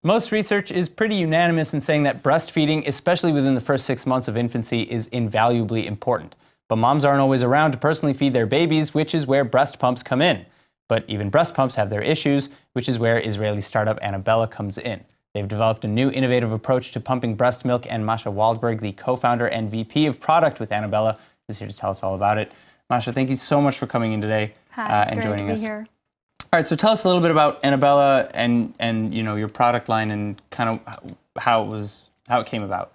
Most research is pretty unanimous in saying that breastfeeding, especially within the first 6 months of infancy, is invaluably important. But moms aren't always around to personally feed their babies, which is where breast pumps come in. But even breast pumps have their issues, which is where Israeli startup Annabella comes in. They've developed a new innovative approach to pumping breast milk, and Masha Waldberg, the co-founder and VP of product with Annabella, is here to tell us all about it. Masha, thank you so much for coming in today and joining us. Here. All right, so tell us a little bit about Annabella and your product line and kind of how it came about.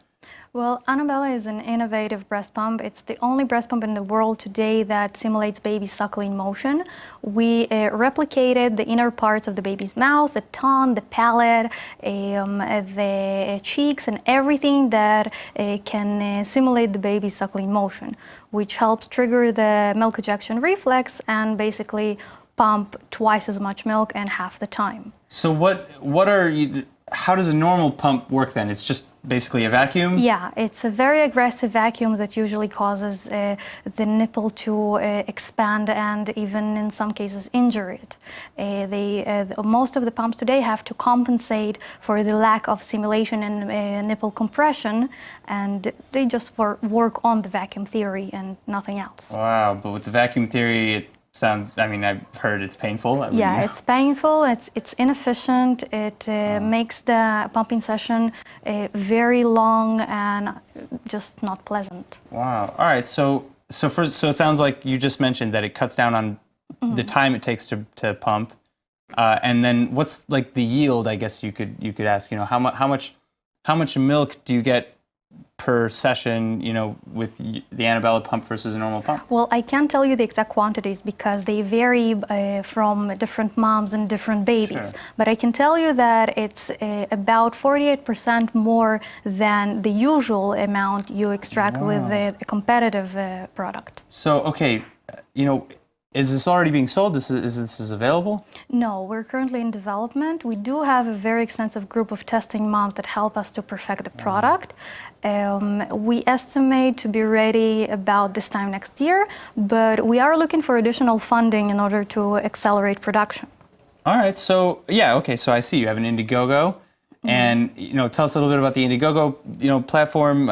Well, Annabella is an innovative breast pump. It's the only breast pump in the world today that simulates baby suckling motion. We replicated the inner parts of the baby's mouth, the tongue, the palate, the cheeks, and everything that can simulate the baby's suckling motion, which helps trigger the milk ejection reflex and basically pump twice as much milk in half the time. So how does a normal pump work then? It's just basically a vacuum? Yeah, it's a very aggressive vacuum that usually causes the nipple to expand and even in some cases injure it. Most of the pumps today have to compensate for the lack of simulation and nipple compression, and they just work on the vacuum theory and nothing else. Wow, but with the vacuum theory, I've heard it's painful. Yeah, it's painful, it's inefficient, it makes the pumping session very long and just not pleasant. Wow, all right, so it sounds like you just mentioned that it cuts down on the time it takes to pump, and then what's like the yield, I guess you could ask, how much milk do you get per session, with the Annabella pump versus a normal pump? Well, I can't tell you the exact quantities because they vary from different moms and different babies. Sure. But I can tell you that it's about 48% more than the usual amount you extract with a competitive product. So, okay, is this already being sold? Is this available? No, we're currently in development. We do have a very extensive group of testing moms that help us to perfect the product. We estimate to be ready about this time next year, but we are looking for additional funding in order to accelerate production. All right, so yeah, okay, so I see you have an Indiegogo, and tell us a little bit about the Indiegogo platform,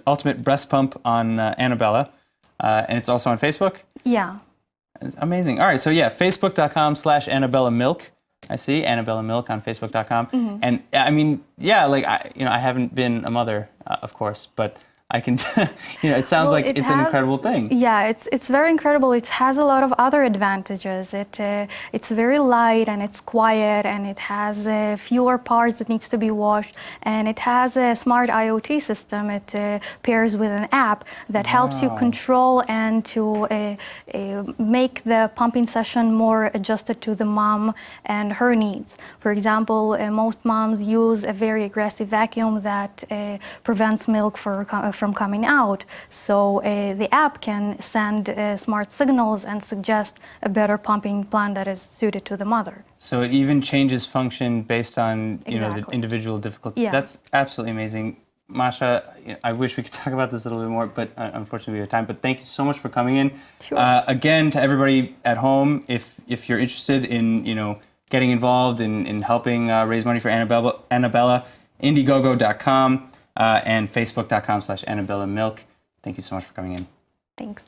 ultimate breast pump on Annabella, and it's also on Facebook? Yeah. Amazing. All right, so yeah, facebook.com/Annabella Milk. I see Annabella Milk on facebook.com. And I haven't been a mother, of course, but I can, it sounds like it's an incredible thing. Yeah, it's very incredible. It has a lot of other advantages. It's very light and it's quiet and it has fewer parts that needs to be washed, and it has a smart IoT system. It pairs with an app that helps you control and to make the pumping session more adjusted to the mom and her needs. For example, most moms use a very aggressive vacuum that prevents milk from coming out. So the app can send smart signals and suggest a better pumping plan that is suited to the mother. So it even changes function based on the individual difficulty. Yeah. That's absolutely amazing. Masha, I wish we could talk about this a little bit more, but unfortunately we have time. But thank you so much for coming in. Sure. Again, to everybody at home, if you're interested in getting involved in helping raise money for Annabella, Indiegogo.com and facebook.com/Annabella Milk. Thank you so much for coming in. Thanks.